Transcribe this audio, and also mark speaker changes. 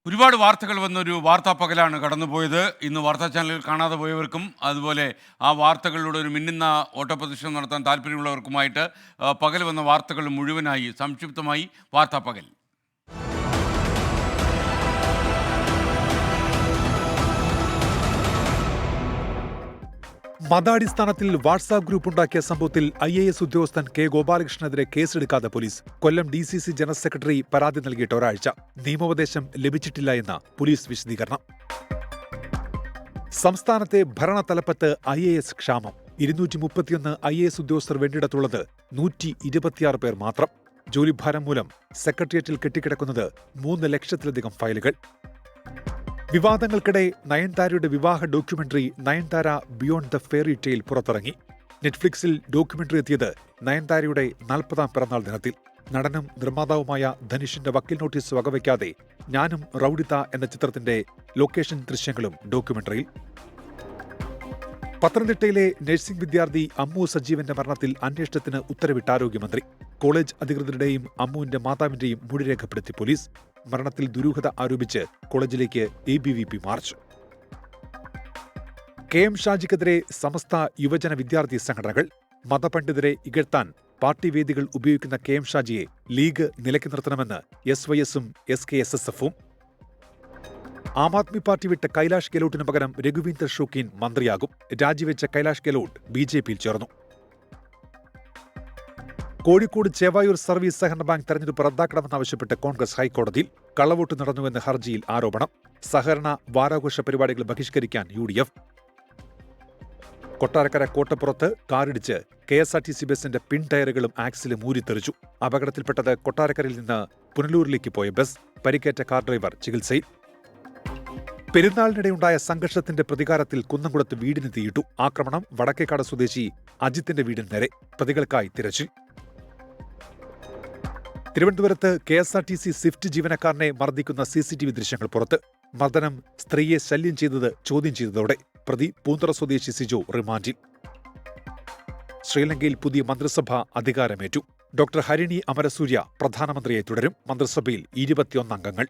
Speaker 1: ഒരുപാട് വാർത്തകൾ വന്നൊരു വാർത്താ പകലാണ് കടന്നുപോയത്. ഇന്ന് വാർത്താ ചാനലുകൾ കാണാതെ പോയവർക്കും അതുപോലെ ആ വാർത്തകളിലൂടെ ഒരു മിന്നുന്ന ഓട്ടപ്രദർശനം നടത്താൻ താല്പര്യമുള്ളവർക്കുമായിട്ട് പകൽ വന്ന വാർത്തകൾ മുഴുവനായി സംക്ഷിപ്തമായി വാർത്താ പകൽ.
Speaker 2: മതാടിസ്ഥാനത്തിൽ വാട്സാപ്പ് ഗ്രൂപ്പ് ഉണ്ടാക്കിയ സംഭവത്തിൽ IAS ഉദ്യോഗസ്ഥൻ കെ ഗോപാലകൃഷ്ണനെതിരെ കേസെടുക്കാതെ പോലീസ്. കൊല്ലം DCC ജനറൽ സെക്രട്ടറി പരാതി നൽകിയിട്ട് ഒരാഴ്ച. നിയമോപദേശം ലഭിച്ചിട്ടില്ല എന്ന പോലീസ് വിശദീകരണം. സംസ്ഥാനത്തെ ഭരണതലപ്പത്ത് IAS ക്ഷാമം. 231 IAS ഉദ്യോഗസ്ഥർ വേണ്ടിയിടത്തുള്ളത് 126 പേർ മാത്രം. ജോലിഭാരം മൂലം സെക്രട്ടേറിയറ്റിൽ കെട്ടിക്കിടക്കുന്നത് 3 ലക്ഷത്തിലധികം ഫയലുകൾ. വിവാദങ്ങൾക്കിടെ നയൻതാരയുടെ വിവാഹ documentary Nayanthara beyond the fairy tale പുറത്തിറങ്ങി. നെറ്റ്ഫ്ലിക്സിൽ ഡോക്യുമെന്ററി എത്തിയത് നയൻതാരയുടെ 40ാം പിറന്നാൾ ദിനത്തിൽ. നടനും നിർമ്മാതാവുമായ ധനുഷിന്റെ വക്കീൽ നോട്ടീസ് വകവയ്ക്കാതെ ഞാനും റൌഡിത എന്ന ചിത്രത്തിന്റെ ലൊക്കേഷൻ ദൃശ്യങ്ങളും ഡോക്യുമെന്ററിയിൽ. പത്തനംതിട്ടയിലെ നഴ്സിംഗ് വിദ്യാർത്ഥി അമ്മു സജീവന്റെ മരണത്തിൽ അന്വേഷണത്തിന് ഉത്തരവിട്ട ആരോഗ്യമന്ത്രി. കോളേജ് അധികൃതരുടെയും അമ്മുവിന്റെ മാതാവിന്റെയും മൊഴി രേഖപ്പെടുത്തി പോലീസ്. മരണത്തിൽ ദുരൂഹത ആരോപിച്ച് കോളേജിലേക്ക് ABVP മാർച്ച്. KM ഷാജിക്കെതിരെ സമസ്ത യുവജന വിദ്യാർത്ഥി സംഘടനകൾ. മതപണ്ഡിതരെ ഇകഴ്ത്താൻ പാർട്ടി വേദികൾ ഉപയോഗിക്കുന്ന KM ഷാജിയെ ലീഗ് നിലയ്ക്ക് നിർത്തണമെന്ന് SYS-ഉം SKSSF-ഉം. ആം ആദ്മി പാർട്ടി വിട്ട കൈലാഷ് ഗെലോട്ടിന് പകരം രഘുവീന്ദർ ഷോക്കീൻ മന്ത്രിയാകും. രാജിവെച്ച കൈലാഷ് ഗെലോട്ട് BJP-യിൽ ചേർന്നു. കോഴിക്കോട് ചേവായൂർ സർവീസ് സഹകരണ ബാങ്ക് തെരഞ്ഞെടുപ്പ് റദ്ദാക്കണമെന്നാവശ്യപ്പെട്ട് കോൺഗ്രസ് ഹൈക്കോടതിയിൽ. കള്ളവോട്ട് നടന്നുവെന്ന് ഹർജിയിൽ ആരോപണം. സഹകരണ വാരാഘോഷ പരിപാടികൾ ബഹിഷ്കരിക്കാൻ UDF. കൊട്ടാരക്കര കോട്ടപ്പുറത്ത് കാറിടിച്ച് KSRTC ബസിന്റെ പിൻ ടയറുകളും ആക്സിലും ഊരിത്തെറിച്ചു. അപകടത്തിൽപ്പെട്ടത് കൊട്ടാരക്കരയിൽ നിന്ന് പുനലൂരിലേക്ക് പോയ ബസ്. പരിക്കേറ്റ കാർ ഡ്രൈവർ ചികിത്സയിൽ. പെരുന്നാളിനിടെയുണ്ടായ സംഘർഷത്തിന്റെ പ്രതികാരത്തിൽ കുന്നംകുളത്ത് വീടിന് തീയിട്ടു. ആക്രമണം വടക്കേക്കാട് സ്വദേശി അജിത്തിന്റെ വീടിന് നേരെ. പ്രതികൾക്കായി തിരച്ചിൽ. തിരുവനന്തപുരത്ത് KSRTC സ്വിഫ്റ്റ് ജീവനക്കാരനെ മർദ്ദിക്കുന്ന CCTV ദൃശ്യങ്ങൾ പുറത്ത്. മർദ്ദനം സ്ത്രീയെ ശല്യം ചെയ്തത് ചോദ്യം ചെയ്തതോടെ പ്രതി പൂന്തറ സ്വദേശി സിജോ റിമാൻഡിൽ. ശ്രീലങ്കയിൽ പുതിയ മന്ത്രിസഭ അധികാരമേറ്റു. ഡോക്ടർ ഹരിണി അമരസൂര്യ പ്രധാനമന്ത്രിയായി തുടരും. മന്ത്രിസഭയിൽ 21 അംഗങ്ങൾ.